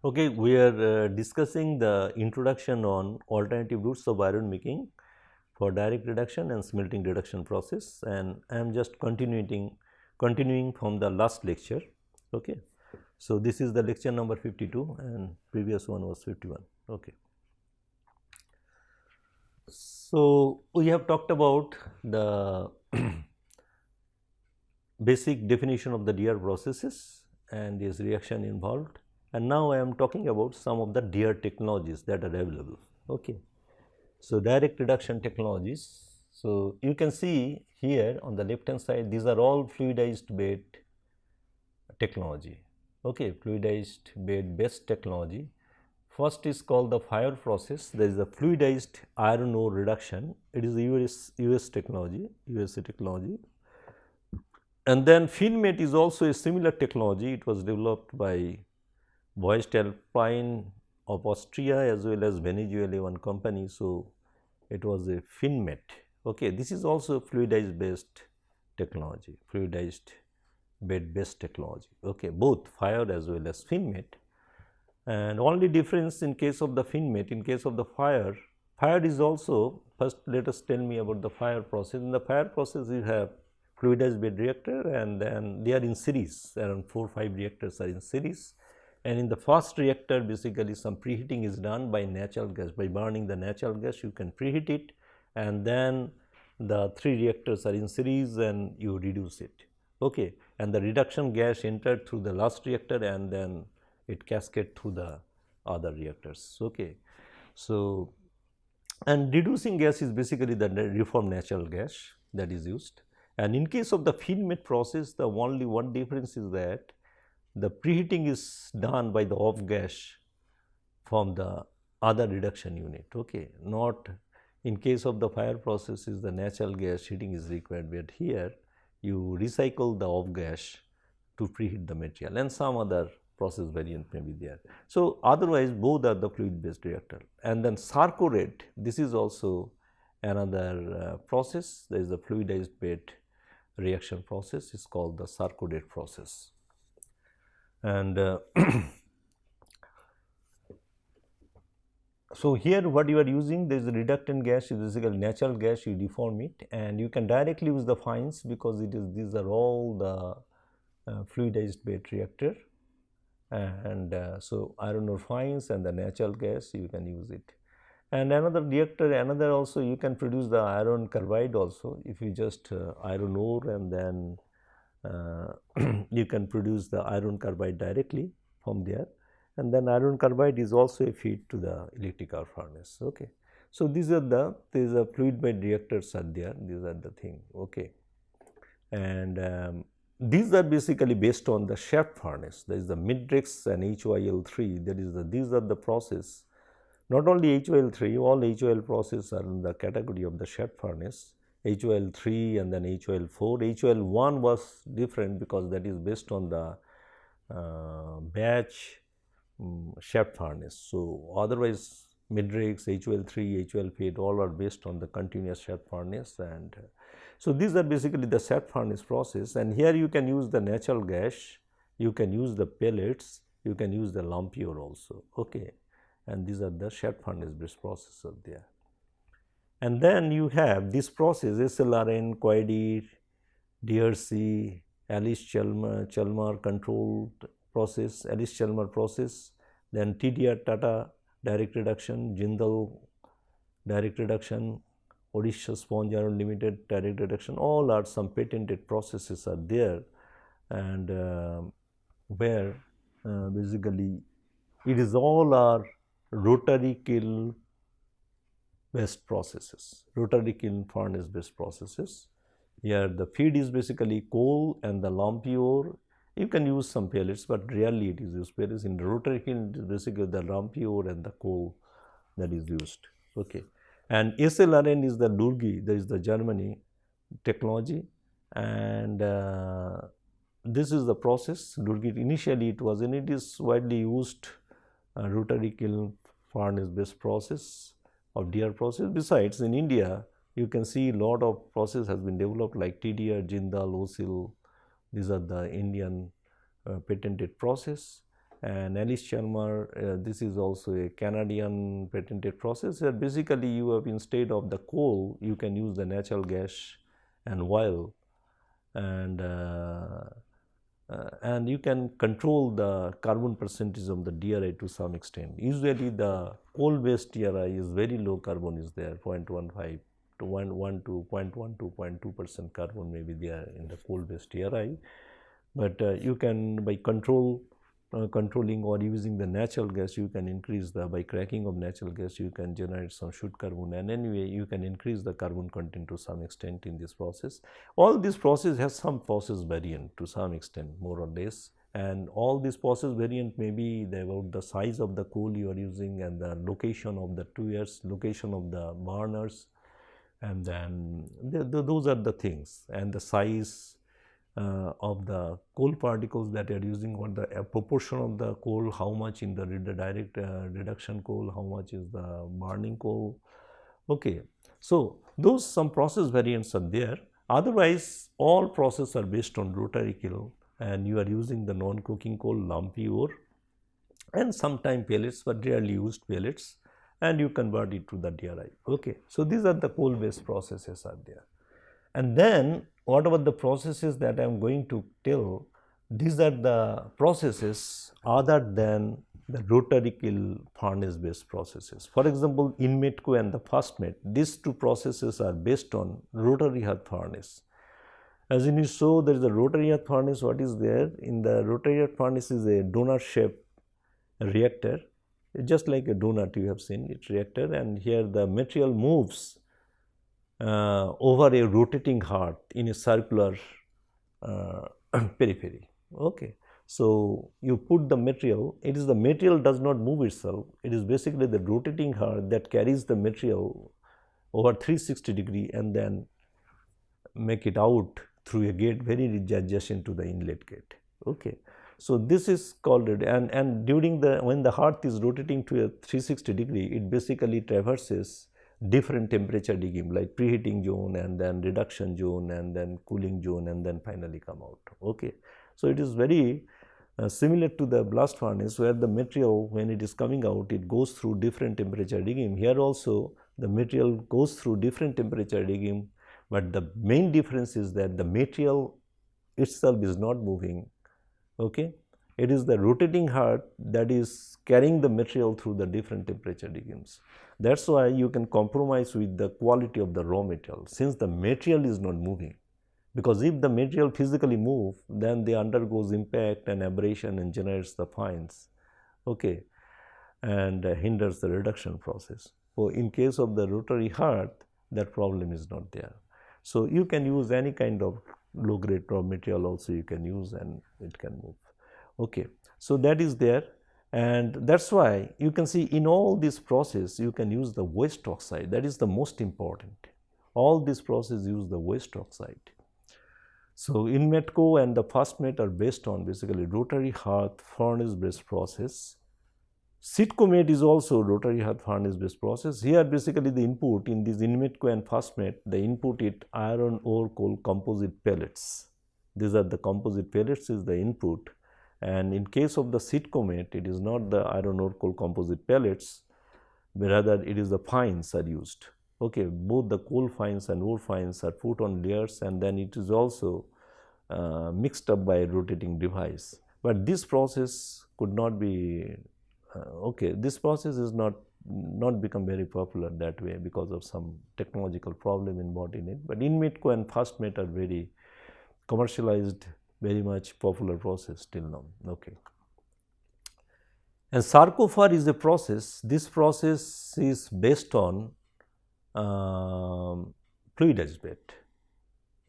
Okay, we are discussing the introduction on alternative routes of iron making for direct reduction and smelting reduction process, and I am just continuing from the last lecture. Okay. So, this is the lecture number 52 and previous one was 51. Okay. So, we have talked about the basic definition of the DR processes and its reaction involved, and now I am talking about some of the DR technologies that are available. Okay. So, direct reduction technologies. So, you can see here on the left hand side, these are all fluidized bed technology. Okay, fluidized bed based technology. First is called the fire process. There is a fluidized iron ore reduction. It is a US technology, USA technology. And then Finmate is also a similar technology. It was developed by Voestalpine of Austria as well as Venezuela one company. So, it was a Finmate. Okay. This is also fluidized based technology, fluidized bed based technology. Okay. Both fire as well as Finmate. And only difference in case of the Finmate, in case of the fire, fire is also, first let us tell me about the fire process. In the fire process you have fluidized bed reactor and then they are in series, around 4 or 5 reactors are in series. And in the first reactor basically some preheating is done by natural gas, by burning the natural gas you can preheat it, and then the 3 reactors are in series and you reduce it. Okay. And the reduction gas entered through the last reactor and then it cascade through the other reactors. Okay. So, and reducing gas is basically the reformed natural gas that is used. And in case of the Finmate process, the only one difference is that the preheating is done by the off gas from the other reduction unit. Okay. Not in case of the fire process is the natural gas heating is required, but here you recycle the off gas to preheat the material and some other process variant may be there. So, otherwise both are the fluid based reactor. And then Sarco-Red, this is also another process. There is a fluidized bed reaction process, is called the Sarco-Red process. And so, here what you are using, there is a reductant gas, is basically natural gas, you deform it and you can directly use the fines because it is, these are all the fluidized bed reactor. And so, iron ore fines and the natural gas you can use it. And another reactor, another also you can produce the iron carbide also, if you just iron ore and then you can produce the iron carbide directly from there, and then iron carbide is also a feed to the electric arc furnace. Okay. So, these are the fluid bed reactors are there, these are the thing. Okay. And these are basically based on the shaft furnace, there is the Midrex and HYL3, that is these are the process. Not only HYL3, all HYL process are in the category of the shaft furnace, HYL3 and then HYL4. HYL1 was different because that is based on the batch shaft furnace. So, otherwise Midrex, HYL3, HYL8 all are based on the continuous shaft furnace. And so, these are basically the shaft furnace process, and here you can use the natural gas, you can use the pellets, you can use the lumpy ore also. Okay. And these are the shaft furnace based processes there. And then you have this process SLRN, Quadir, DRC, Alice-Chalmers controlled process, Alice-Chalmers process, then TDR Tata direct reduction, Jindal direct reduction, Odisha Sponge Iron Limited direct reduction, all are some patented processes are there, and where basically it is all are rotary kiln based processes, rotary kiln furnace based processes. Here the feed is basically coal and the lumpy ore. You can use some pellets, but rarely it is used, whereas in the rotary kiln it is basically the lumpy ore and the coal that is used. Okay. And SLRN is the Durgi, that is the Germany technology, and this is the process. Durgi initially it was, and it is widely used rotary kiln furnace based process of DR process. Besides, in India you can see lot of process has been developed like TDR, Jindal, OSIL, these are the Indian patented process. and Alice Chalmers, this is also a Canadian patented process where basically you have, instead of the coal, you can use the natural gas and oil, and you can control the carbon percentage of the DRI to some extent. Usually the coal based DRI is very low carbon is there, 0.15 to 1 to 0.1 to 0.2% carbon may be there in the coal based DRI, but you can by controlling or using the natural gas, you can increase the, by cracking of natural gas, you can generate some shoot carbon, and anyway you can increase the carbon content to some extent in this process. All this process has some process variant to some extent, more or less, and all this process variant may be about the size of the coal you are using and the location of the tuyeres, location of the burners, and then those are the things, and the size of the coal particles that you are using, or the proportion of the coal, how much in the direct reduction coal, how much is the burning coal. Okay. So, those some process variants are there. Otherwise, all processes are based on rotary kiln, and you are using the non-coking coal, lumpy ore, and sometimes pellets, but rarely used pellets, and you convert it to the DRI. Okay. So, these are the coal based processes are there. And then whatever the processes that I am going to tell, these are the processes other than the rotary kiln furnace based processes. For example, INMETCO and the FASTMET, these two processes are based on rotary hearth furnace. As you saw, there is a rotary hearth furnace. What is there? In the rotary hearth furnace is a donut shaped reactor, just like a donut you have seen it reactor, and here the material moves over a rotating hearth in a circular periphery. Okay. So, you put the material, it is the material does not move itself, it is basically the rotating hearth that carries the material over 360 degree and then make it out through a gate very adjacent to the inlet gate. Okay. So, this is called, and during the, when the hearth is rotating to a 360 degree, it basically traverses different temperature regime like preheating zone and then reduction zone and then cooling zone and then finally come out. Okay. So, it is very similar to the blast furnace where the material, when it is coming out, it goes through different temperature regime. Here also the material goes through different temperature regime, but the main difference is that the material itself is not moving. Okay. It is the rotating hearth that is carrying the material through the different temperature regimes. That is why you can compromise with the quality of the raw material, since the material is not moving, because if the material physically move, then they undergoes impact and abrasion and generates the fines, okay, and hinders the reduction process. So, in case of the rotary hearth, that problem is not there. So, you can use any kind of low grade raw material also you can use and it can move. Okay. So, that is there, and that is why you can see in all this process you can use the waste oxide, that is the most important. All this process use the waste oxide. So, INMETCO and the FASTMET are based on basically rotary hearth furnace based process. CITCOMET is also rotary hearth furnace based process. Here basically the input in this INMETCO and FASTMET, the input is iron ore coal composite pellets. These are the composite pellets is the input, and in case of the CITCOMET, it is not the iron ore coal composite pellets, but rather it is the fines are used. Okay, both the coal fines and ore fines are put on layers, and then it is also mixed up by a rotating device. But this process could not be okay. This process is not become very popular that way because of some technological problem involved in it. But INMETCO and FASTMET are very commercialized, very much popular process till now. Okay. And sarcophore is a process. This process is based on fluidized bed.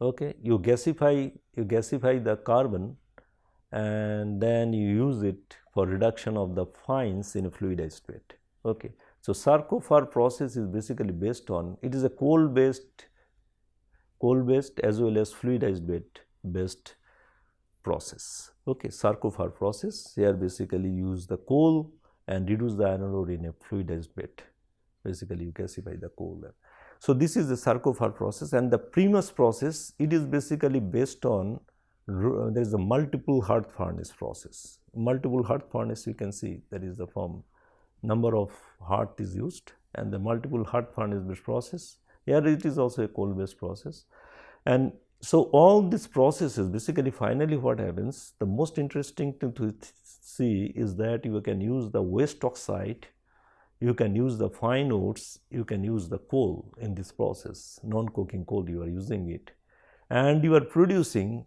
Okay. You gasify the carbon and then you use it for reduction of the fines in a fluidized bed. Okay. So, sarcophore process is basically based on, it is a coal based as well as fluidized bed based process. Okay. Sarcophore process, here basically use the coal and reduce the iron ore in a fluidized bed. Basically you gasify the coal there. So, this is the sarcophore process, and the Primus process, it is basically based on there is a multiple hearth furnace process. Multiple hearth furnace, you can see that is the form, number of hearth is used, and the multiple hearth furnace based process. Here it is also a coal based process. And so all these processes, basically finally what happens, the most interesting thing to see is that you can use the waste oxide, you can use the fine oats, you can use the coal in this process, non-coking coal you are using it, and you are producing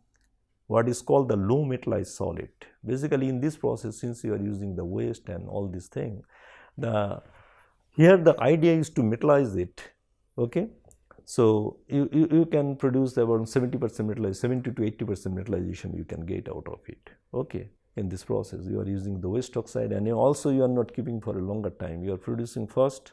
what is called the low metallized solid. Basically in this process, since you are using the waste and all these things, here the idea is to metallize it, okay. So you can produce about 70% metallization, 70 to 80% metallization you can get out of it, okay. In this process, you are using the waste oxide, and also you are not keeping for a longer time. You are producing first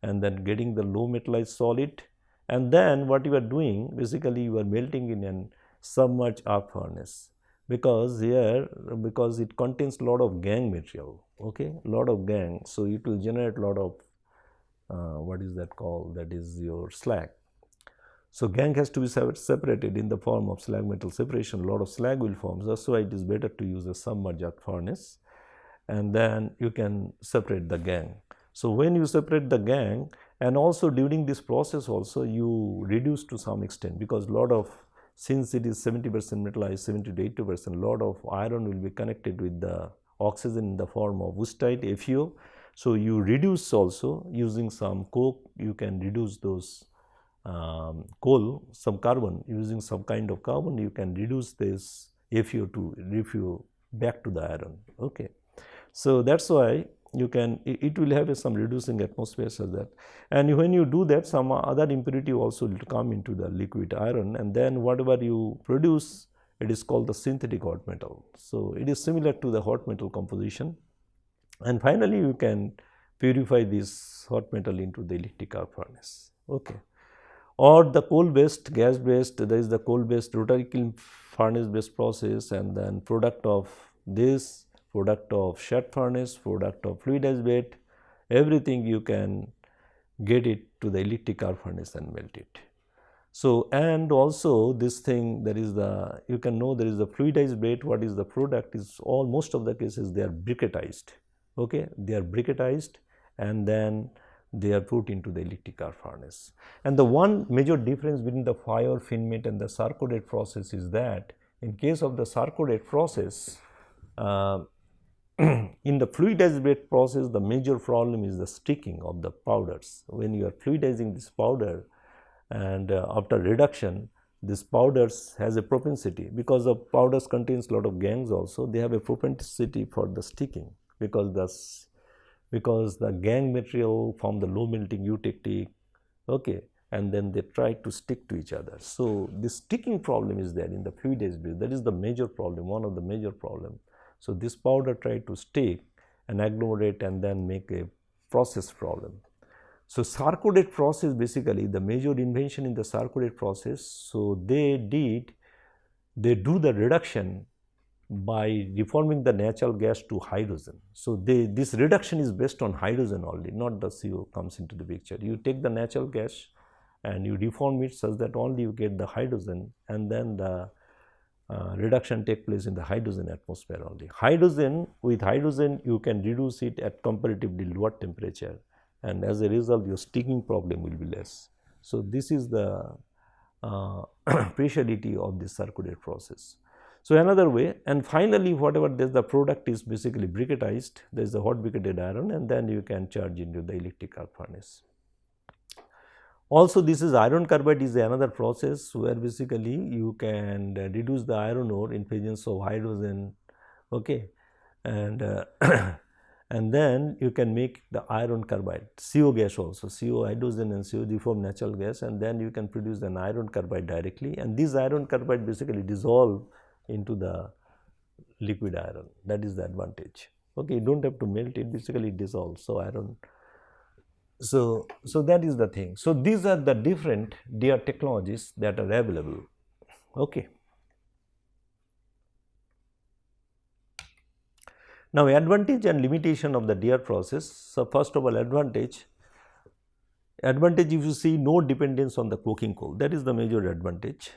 and then getting the low metallized solid, and then what you are doing, basically you are melting in an submerged arc furnace, because it contains a lot of gangue material, okay, lot of gangue. So it will generate a lot of what is that called, that is your slag. So gangue has to be separated in the form of slag metal separation. A lot of slag will form. That's why it is better to use a submerged arc furnace, and then you can separate the gangue. So when you separate the gangue, and also during this process also you reduce to some extent, because a lot of, since it is 70% metallized, 70 to 80%, a lot of iron will be connected with the oxygen in the form of woodstite, FeO. So you reduce also using some coke, you can reduce those coal, some carbon, using some kind of carbon, you can reduce this FeO to FeO back to the iron, okay. So that's why you can, it will have some reducing atmosphere such that, and when you do that, some other impurity also will come into the liquid iron, and then whatever you produce, it is called the synthetic hot metal. So it is similar to the hot metal composition, and finally you can purify this hot metal into the electric arc furnace, okay. Or the coal based, gas based, there is the coal based rotary kiln furnace based process, and then product of this, product of shed furnace, product of fluidized bed, everything you can get it to the electric arc furnace and melt it. So, and also this thing, there is the, you can know there is the fluidized bed. What is the product is, all most of the cases they are briquettized, okay, they are briquettized, and then they are put into the electric arc furnace. And the one major difference between the fire, finmelt and the sarcodate process is that in case of the sarcodate process, in the fluidized bed process, the major problem is the sticking of the powders. When you are fluidizing this powder, and after reduction, this powders has a propensity, because the powders contains a lot of gangues also, they have a propensity for the sticking, because the gangue material from the low melting eutectic, okay, and then they try to stick to each other. So this sticking problem is there in the fluidized bed. That is the major problem, one of the major problem. So this powder try to stick and agglomerate and then make a process problem. So sarcodate process, basically the major invention in the sarcodate process, so they do the reduction by reforming the natural gas to hydrogen. So this reduction is based on hydrogen only, not the CO comes into the picture. You take the natural gas and you reform it such that only you get the hydrogen, and then the reduction take place in the hydrogen atmosphere only. Hydrogen, with hydrogen you can reduce it at comparatively lower temperature, and as a result your sticking problem will be less. So this is the speciality of this sarcodate process. So another way, and finally whatever the product is basically briquettized, there is the hot briquetted iron, and then you can charge into the electric arc furnace. Also this is iron carbide is another process where basically you can reduce the iron ore in presence of hydrogen, okay, and and then you can make the iron carbide, CO gas also, CO hydrogen and CO deform natural gas, and then you can produce an iron carbide directly, and this iron carbide basically dissolve into the liquid iron. That is the advantage, okay, you do not have to melt it, basically dissolves. So iron, so that is the thing. So these are the different DR technologies that are available, okay. Now advantage and limitation of the DR process. So first of all, advantage if you see, no dependence on the coking coal, that is the major advantage.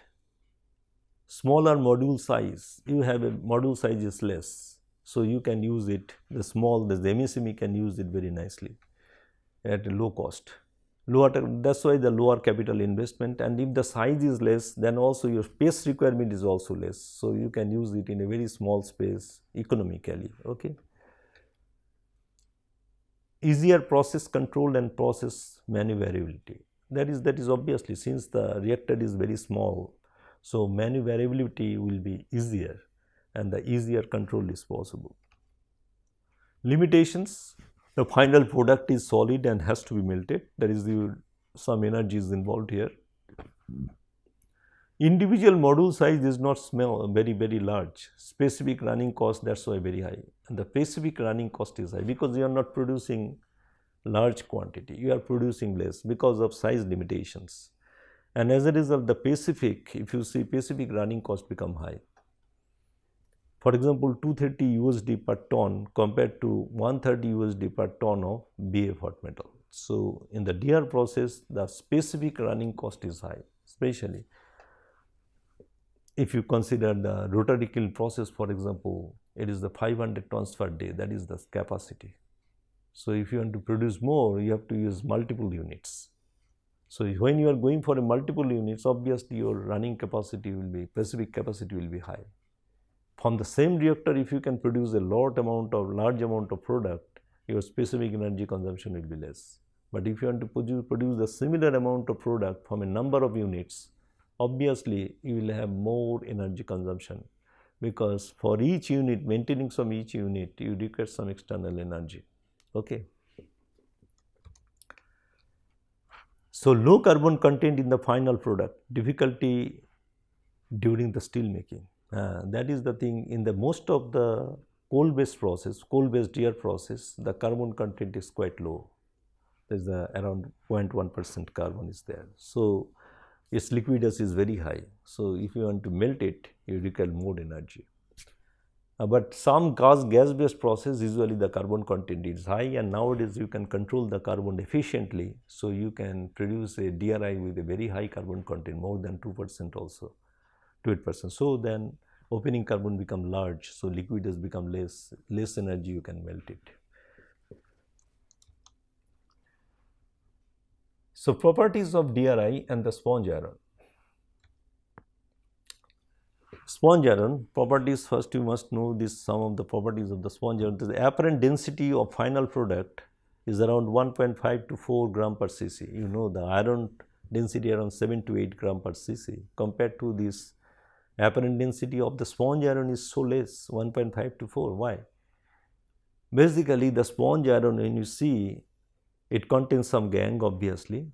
smaller module size, you have a module size is less, so you can use it, the MSME can use it very nicely at a low cost. That's why the lower capital investment, and if the size is less, then also your space requirement is also less, so you can use it in a very small space economically. Okay. Easier process control and process maneuverability. That is obviously, since the reactor is very small, so maneuverability will be easier and the easier control is possible. Limitations: the final product is solid and has to be melted. There is some energy is involved here. Individual module size is not very large. Specific running cost, that's why very high. And the specific running cost is high because you are not producing large quantity, you are producing less because of size limitations. And as a result, the specific, if you see, specific running cost become high. For example, 230 USD per ton compared to 130 USD per ton of BF hot metal. So in the DR process, the specific running cost is high, especially if you consider the rotary kiln process. For example, it is the 500 tons per day, that is the capacity. So if you want to produce more, you have to use multiple units. So when you are going for a multiple units, obviously your running capacity will be, specific capacity will be high. From the same reactor, if you can produce a large amount of product, your specific energy consumption will be less. But if you want to produce a similar amount of product from a number of units, obviously you will have more energy consumption, because for each unit, maintaining some each unit, you require some external energy. Okay. So low carbon content in the final product, difficulty during the steel making. That is the thing, in the most of the coal-based process, coal-based DR process, the carbon content is quite low. There is around 0.1% carbon is there. So its liquidus is very high. So if you want to melt it, you require more energy. But some gas-based process, usually the carbon content is high, and nowadays you can control the carbon efficiently. So you can produce a DRI with a very high carbon content, more than 2% also, 2-8%. So then opening carbon become large, so liquidus become less energy, you can melt it. So properties of DRI and the sponge iron. Sponge iron properties, first you must know some of the properties of the sponge iron. The apparent density of final product is around 1.5 to 4 gram per cc. You know, the iron density around 7 to 8 gram per cc. Compared to this, apparent density of the sponge iron is so less, 1.5 to 4. Why? Basically, the sponge iron, when you see, it contains some gangue, obviously.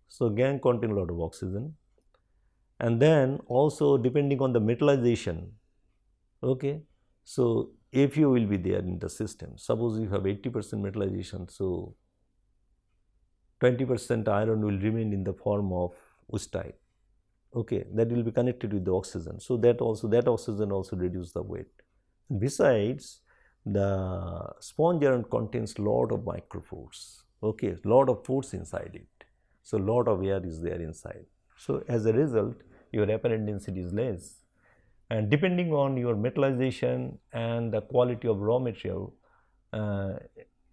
So gangue contains a lot of oxygen. And then also depending on the metallization, okay, so AFU will be there in the system. Suppose you have 80% metallization, so 20% iron will remain in the form of wustite, okay, that will be connected with the oxygen. So that oxygen also reduces the weight. Besides, the sponge iron contains lot of micropores, okay, lot of pores inside it. So lot of air is there inside. So as a result, your apparent density is less, and depending on your metallization and the quality of raw material,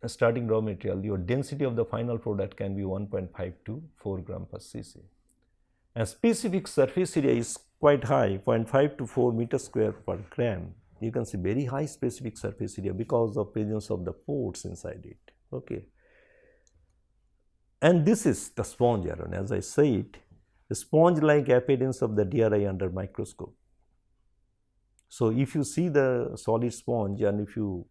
starting raw material, your density of the final product can be 1.5 to 4 gram per cc. And specific surface area is quite high, 0.5 to 4 meter square per gram. You can see very high specific surface area because of presence of the pores inside it. Okay. And this is the sponge iron. As I said, the sponge-like appearance of the DRI under microscope. So if you see the solid sponge and if you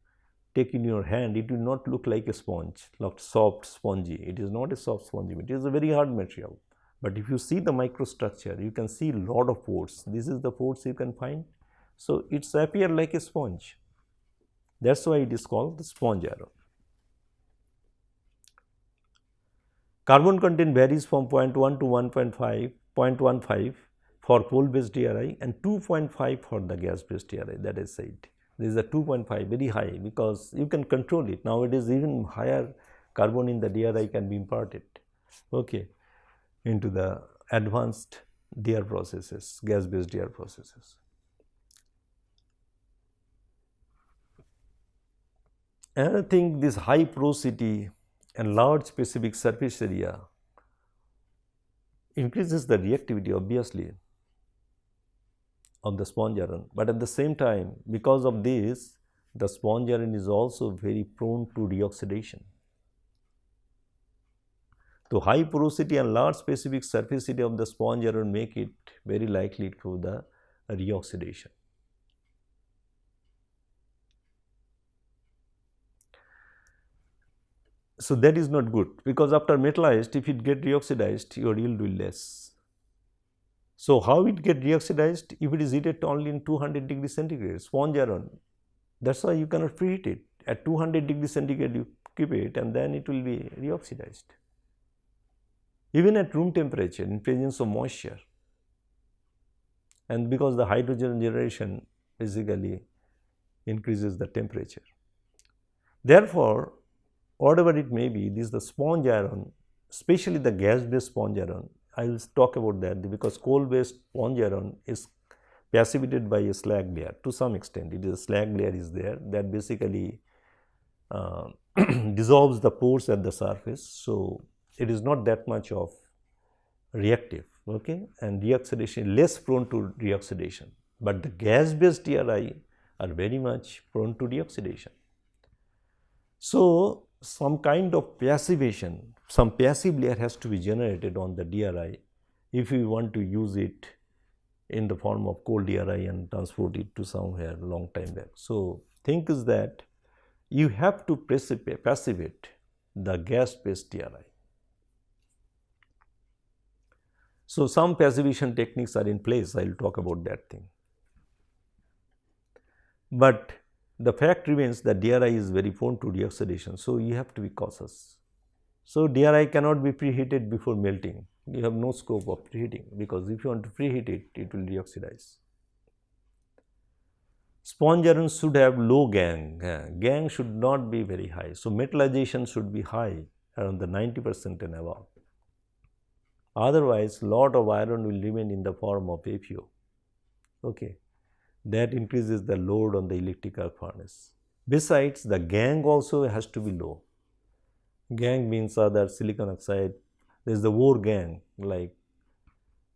take in your hand, it will not look like a sponge, like soft spongy. It is not a soft spongy, it is a very hard material. But if you see the microstructure, you can see a lot of pores. This is the pores you can find. So it's appear like a sponge. That's why it is called the sponge iron. Carbon content varies from 0.1 to 0.15 for coal-based DRI and 2.5 for the gas-based DRI, that I said. This is a 2.5, very high, because you can control it. Nowadays, even higher carbon in the DRI can be imparted, okay, into the advanced DR processes, gas-based DR processes. Another thing, this high porosity and large specific surface area increases the reactivity obviously of the sponge iron, but at the same time, because of this, the sponge iron is also very prone to reoxidation. So, high porosity and large specific surface area of the sponge iron make it very likely to the reoxidation. So, that is not good, because after metallized, if it get reoxidized, your yield will less. So, how it get reoxidized? If it is heated only in 200 degree centigrade, sponge iron, that is why you cannot preheat it. At 200 degree centigrade you keep it and then it will be reoxidized. Even at room temperature in presence of moisture, and because the hydrogen generation basically increases the temperature. Therefore, whatever it may be, this is the sponge iron, especially the gas based sponge iron. I will talk about that, because coal based sponge iron is precipitated by a slag layer to some extent. It is a slag layer is there that basically dissolves the pores at the surface. So, it is not that much of reactive, okay, and reoxidation less prone to reoxidation, but the gas based DRI are very much prone to reoxidation. So, some kind of passivation, some passive layer has to be generated on the DRI if we want to use it in the form of cold DRI and transport it to somewhere long time back. So, thing is that you have to passivate the gas based DRI. So, some passivation techniques are in place, I will talk about that thing. But the fact remains that DRI is very prone to reoxidation. So, you have to be cautious. So, DRI cannot be preheated before melting. You have no scope of preheating, because if you want to preheat it, it will reoxidize. Sponge iron should have low gangue. Gangue should not be very high. So, metallization should be high, around the 90% and above. Otherwise, lot of iron will remain in the form of FeO. Okay. That increases the load on the electric arc furnace. Besides, the gangue also has to be low. Gangue means other silicon oxide. There is the ore gangue like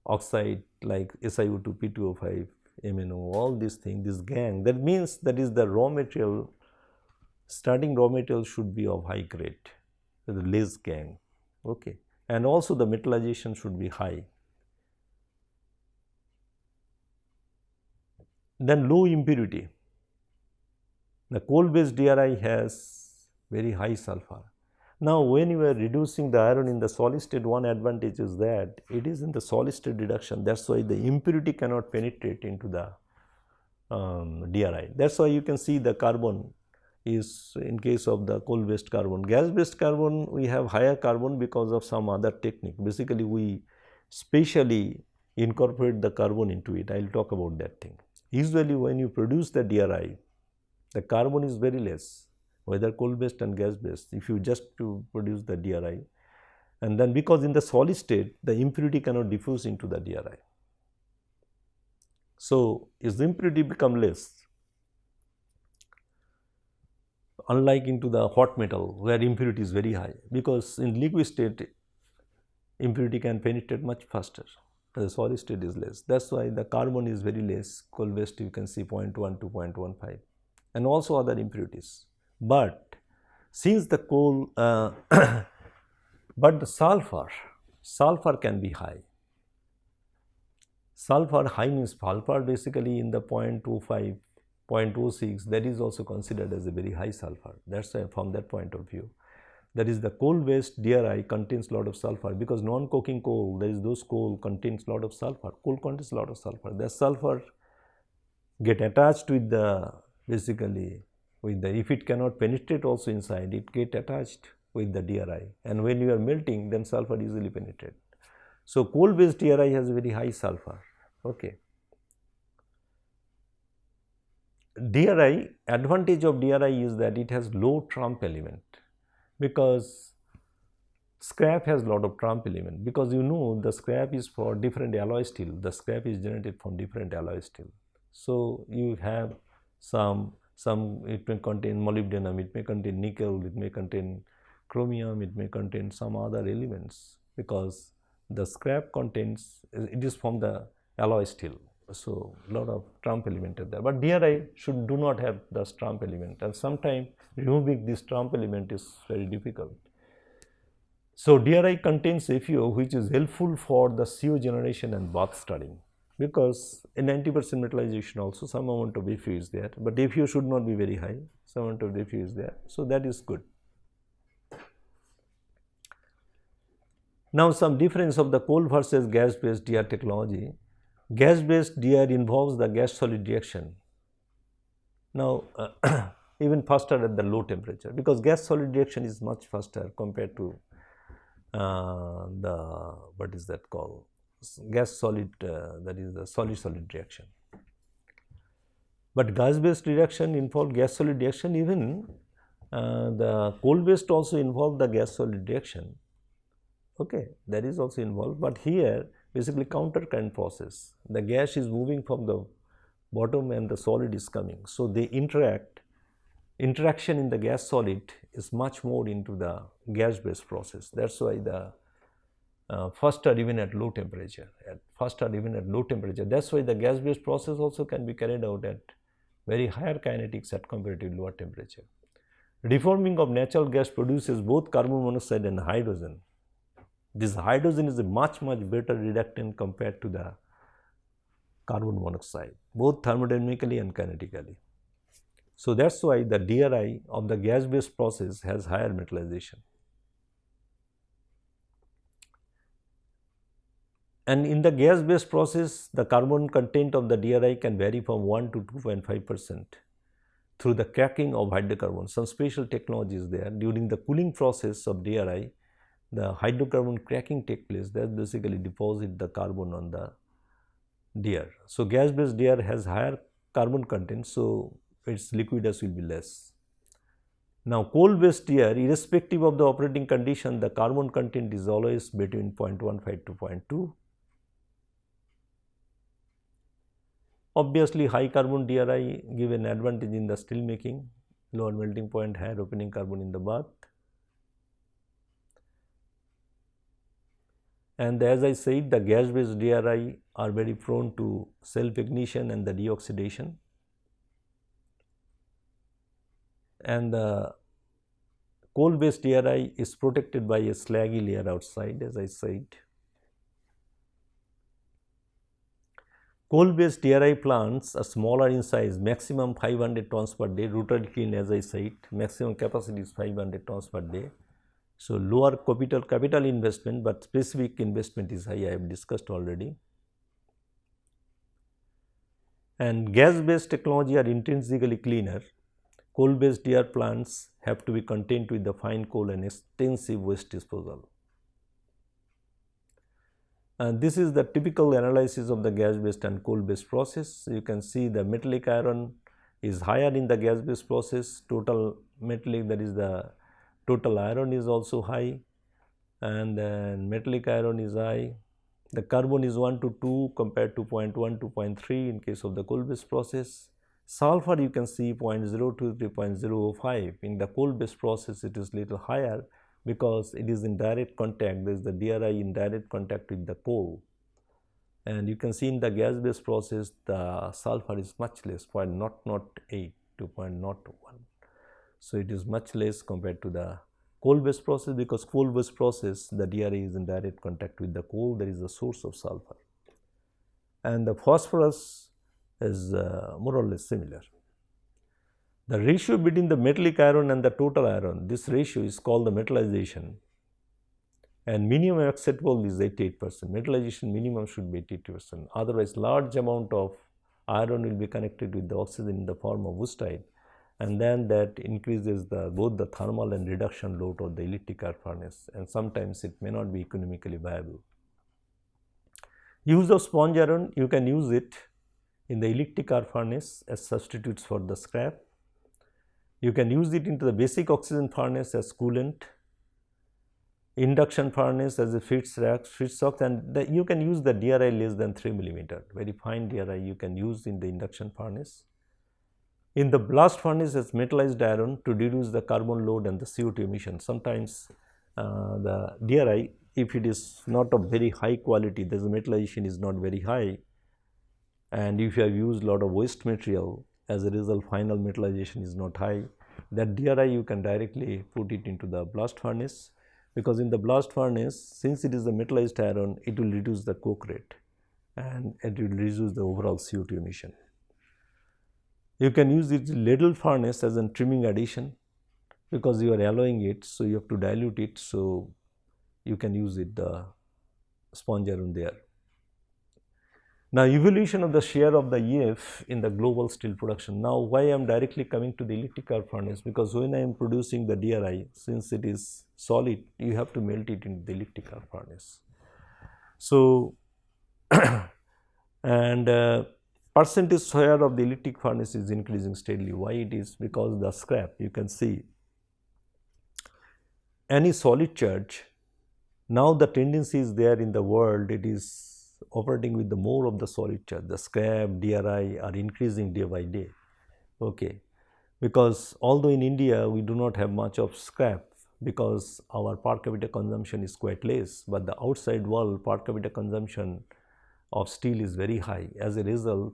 oxide, like SiO2, P2O5, MnO, all these things, this gangue. That means that is the raw material, starting raw material should be of high grade, the less gangue. Okay. And also the metallization should be high. Then low impurity. The coal based DRI has very high sulfur. Now, when you are reducing the iron in the solid state, one advantage is that it is in the solid state reduction. That is why the impurity cannot penetrate into the DRI. That is why you can see the carbon is, in case of the coal based carbon. Gas based carbon, we have higher carbon because of some other technique. Basically, we specially incorporate the carbon into it. I will talk about that thing. Usually, when you produce the DRI, the carbon is very less, whether coal based and gas based, if you just to produce the DRI, and then because in the solid state the impurity cannot diffuse into the DRI. So, its impurity become less, unlike into the hot metal where impurity is very high, because in liquid state impurity can penetrate much faster, the solid state is less. That is why the carbon is very less, coal based you can see 0.1 to 0.15 and also other impurities. But since the coal, but the sulfur can be high. Sulfur high means sulfur basically in the 0.25, 0.06, that is also considered as a very high sulfur. That is why from that point of view, that is the coal based DRI contains lot of sulfur, because non-coking coal, there is those coal contains lot of sulfur, coal contains lot of sulfur. The sulfur get attached with the basically with the, if it cannot penetrate also inside, it get attached with the DRI, and when you are melting, then sulfur easily penetrate. So, coal based DRI has very high sulfur. Okay. DRI, advantage of DRI is that it has low trump element, because scrap has lot of trump element, because you know the scrap is for different alloy steel, the scrap is generated from different alloy steel. So, you have some Some it may contain molybdenum, it may contain nickel, it may contain chromium, it may contain some other elements, because the scrap contains, it is from the alloy steel. So, lot of trump element are there, but DRI should do not have the trump element, and sometimes removing this trump element is very difficult. So, DRI contains FeO, which is helpful for the CO generation and bath stirring, because in 90% metallization also some amount of FeO is there, but FeO should not be very high, some amount of FeO is there. So, that is good. Now, some difference of the coal versus gas based DR technology. Gas based DR involves the gas solid reaction. Now, even faster at the low temperature, because gas solid reaction is much faster compared to the, what is that called, gas solid, that is the solid reaction. But gas based reaction involve gas solid reaction, even the coal based also involve the gas solid reaction. Okay, that is also involved, but here basically counter current process. The gas is moving from the bottom and the solid is coming. So, they interaction in the gas solid is much more into the gas based process. That is why the faster even at low temperature, that is why the gas based process also can be carried out at very higher kinetics at comparatively lower temperature. Reforming of natural gas produces both carbon monoxide and hydrogen. This hydrogen is a much better reductant compared to the carbon monoxide, both thermodynamically and kinetically. So, that is why the DRI of the gas based process has higher metallization. And in the gas based process, the carbon content of the DRI can vary from 1 to 2.5% through the cracking of hydrocarbons. Some special technology is there. During the cooling process of DRI, the hydrocarbon cracking take place, that basically deposit the carbon on the DR. So, gas based DR has higher carbon content, so its liquidus will be less. Now, coal based DR, irrespective of the operating condition, the carbon content is always between 0.15 to 0.2. Obviously, high carbon DRI give an advantage in the steel making, lower melting point, higher opening carbon in the bath. And as I said, the gas based DRI are very prone to self ignition and the deoxidation, and the coal based DRI is protected by a slaggy layer outside, as I said. Coal based DRI plants are smaller in size, maximum 500 tons per day, rotary kiln, as I said, maximum capacity is 500 tons per day. So, lower capital investment, but specific investment is high, I have discussed already. And gas based technology are intrinsically cleaner. Coal based DR plants have to be contained with the fine coal and extensive waste disposal. And this is the typical analysis of the gas based and coal based process. You can see the metallic iron is higher in the gas based process, total metallic, that is the total iron is also high, and then metallic iron is high. The carbon is 1 to 2 compared to 0.1 to 0.3 in case of the coal based process. Sulfur you can see 0.02 to 0.05. In the coal based process it is little higher, because it is in direct contact, there is the DRI in direct contact with the coal. And you can see in the gas based process the sulfur is much less, 0.008 to 0.01. So, it is much less compared to the coal based process, because coal based process the DRI is in direct contact with the coal, there is a source of sulfur. And the phosphorus is more or less similar. The ratio between the metallic iron and the total iron, this ratio is called the metallization, and minimum acceptable is 88%. Metallization minimum should be 88%, otherwise large amount of iron will be connected with the oxygen in the form of wustite, and then that increases both the thermal and reduction load of the electric arc furnace, and sometimes it may not be economically viable. Use of sponge iron, you can use it in the electric arc furnace as substitutes for the scrap. You can use it into the basic oxygen furnace as coolant, induction furnace as a feedstock, and you can use the DRI less than 3 millimeter, very fine DRI you can use in the induction furnace. In the blast furnace as metallized iron to reduce the carbon load and the CO2 emission. Sometimes the DRI, if it is not of very high quality, the metallization is not very high, and if you have used a lot of waste material, as a result final metallization is not high, that DRI you can directly put it into the blast furnace, because in the blast furnace, since it is a metallized iron, it will reduce the coke rate and it will reduce the overall CO2 emission. You can use this ladle furnace as a trimming addition, because you are alloying it, so you have to dilute it, so you can use it the sponge iron there. Now, evolution of the share of the EF in the global steel production. Now, why I am directly coming to the electric arc furnace, because when I am producing the DRI, since it is solid, you have to melt it into the electric arc furnace. So, and percentage share of the electric furnace is increasing steadily. Why it is? Because the scrap, you can see any solid charge, now the tendency is there in the world, it is operating with the more of the solid charge. The scrap, DRI are increasing day by day, okay, because although in India we do not have much of scrap, because our per capita consumption is quite less, but the outside world per capita consumption of steel is very high. As a result,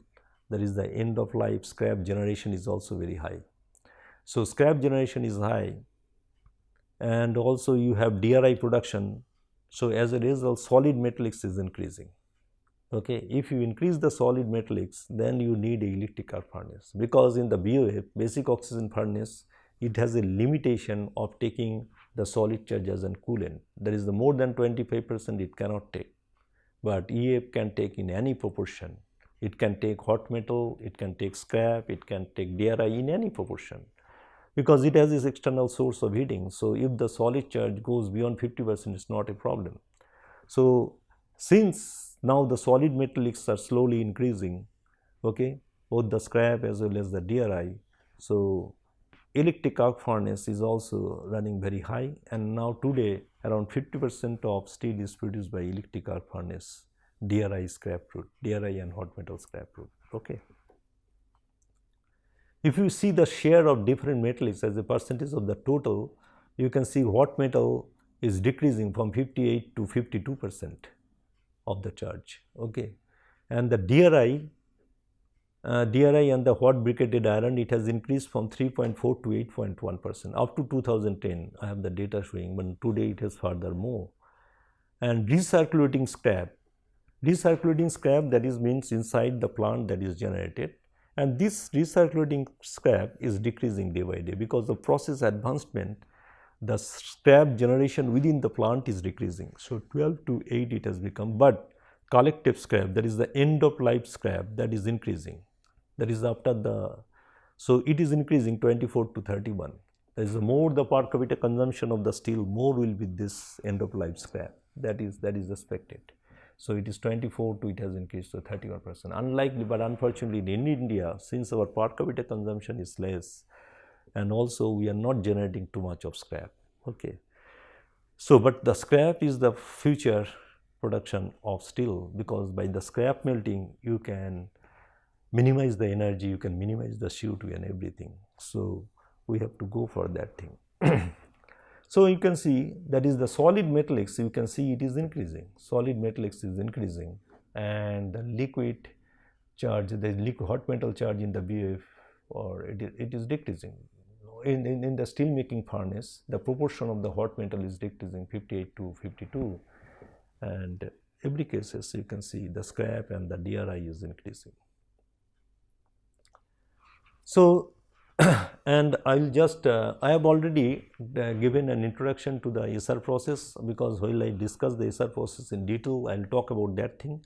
there is the end of life scrap generation is also very high. So, scrap generation is high, and also you have DRI production. So, as a result, solid metallics is increasing. Okay. If you increase the solid metallics, then you need a electric arc furnace, because in the BOF, basic oxygen furnace, it has a limitation of taking the solid charge as a coolant. There is the more than 25% it cannot take, but EF can take in any proportion. It can take hot metal, it can take scrap, it can take DRI in any proportion, because it has this external source of heating. So, if the solid charge goes beyond 50%, it is not a problem. So, since now the solid metallics are slowly increasing, okay, both the scrap as well as the DRI. So, electric arc furnace is also running very high, and now today around 50% of steel is produced by electric arc furnace, DRI scrap route, DRI and hot metal scrap route. Okay. If you see the share of different metallics as a percentage of the total, you can see hot metal is decreasing from 58 to 52% of the charge, okay, and the DRI and the hot briquetted iron, it has increased from 3.4 to 8.1% up to 2010. I have the data showing, but today it is further more. And recirculating scrap, that is means inside the plant that is generated, and this recirculating scrap is decreasing day by day, because of process advancement, the scrap generation within the plant is decreasing. So, 12 to 8 it has become, but collective scrap, that is the end of life scrap, that is increasing, that is after the, so it is increasing 24 to 31. There is more the per capita consumption of the steel, more will be this end of life scrap, that is expected. So, it is 24 to it has increased to 31%. Unlikely, but unfortunately in India, since our per capita consumption is less, and also we are not generating too much of scrap, okay. So, but the scrap is the future production of steel, because by the scrap melting you can minimize the energy, you can minimize the CO2 and everything. So, we have to go for that thing. So, you can see that is the solid metallics, you can see it is increasing, solid metallics is increasing, and the liquid charge, the liquid hot metal charge in the BF, or it is decreasing. In the steel making furnace, the proportion of the hot metal is decreasing 58 to 52, and every cases you can see the scrap and the DRI is increasing. So, and I will just, I have already given an introduction to the SR process, because while I discuss the SR process in detail, I will talk about that thing,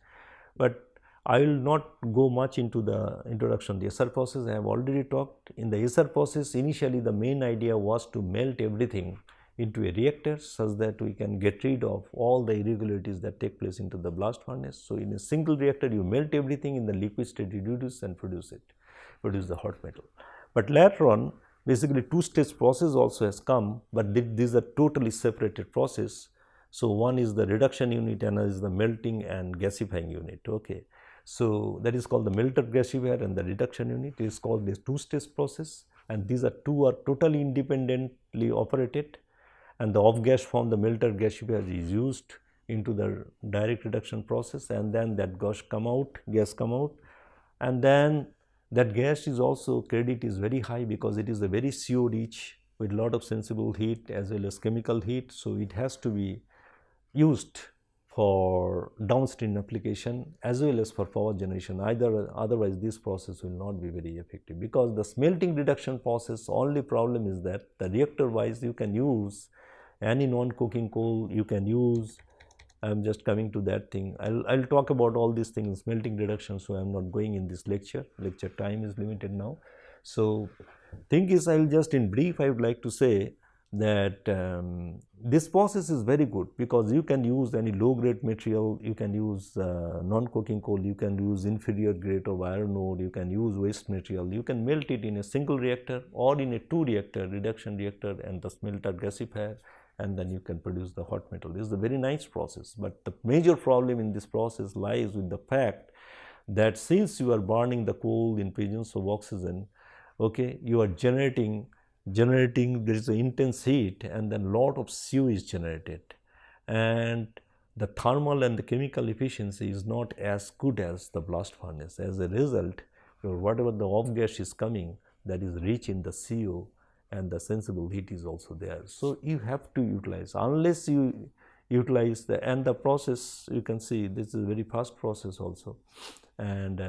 but I will not go much into the introduction. The SR process I have already talked. In the SR process, initially the main idea was to melt everything into a reactor, such that we can get rid of all the irregularities that take place into the blast furnace. So, in a single reactor you melt everything, in the liquid state reduce and produce the hot metal. But later on, basically two-stage process also has come, but these are totally separated process. So, one is the reduction unit, another is the melting and gasifying unit, okay. So that is called the melter gasifier, and the reduction unit is called this two-stage process, and these are two are totally independently operated, and the off gas from the melter gasifier is used into the direct reduction process, and then that gas come out, and then that gas is also credit is very high because it is a very CO rich with lot of sensible heat as well as chemical heat. So it has to be used for downstream application as well as for power generation. Otherwise this process will not be very effective, because the smelting reduction process only problem is that the reactor wise you can use any non-coking coal, you can use, I am just coming to that thing. I'll talk about all these things, smelting reduction, so I am not going in this lecture. Lecture time is limited now. So thing is, I'll just in brief, I would like to say that this process is very good because you can use any low grade material, you can use non-coking coal, you can use inferior grade of iron ore, you can use waste material, you can melt it in a single reactor or in a two reactor, reduction reactor and the smelter gasifier, and then you can produce the hot metal. This is a very nice process, but the major problem in this process lies with the fact that since you are burning the coal in presence of oxygen, okay, you are generating there is an intense heat, and then lot of CO is generated, and the thermal and the chemical efficiency is not as good as the blast furnace. As a result, whatever the off gas is coming, that is rich in the CO, and the sensible heat is also there. So you have to utilize, unless you utilize and the process, you can see this is a very fast process also, and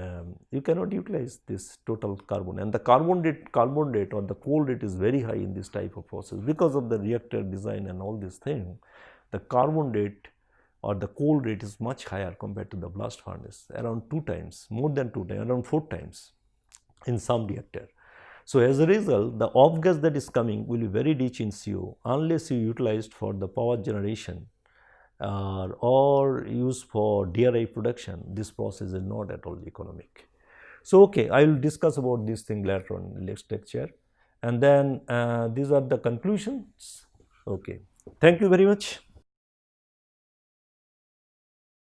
you cannot utilize this total carbon, and the carbon rate or the coal rate is very high in this type of process because of the reactor design and all these things. The carbon rate or the coal rate is much higher compared to the blast furnace, around 2 times, more than 2 times, around 4 times in some reactor. So as a result, the off gas that is coming will be very rich in CO unless you utilized for the power generation or used for DRI production. This process is not at all economic. So okay, I will discuss about this thing later on in the next lecture, and then these are the conclusions. Okay, thank you very much.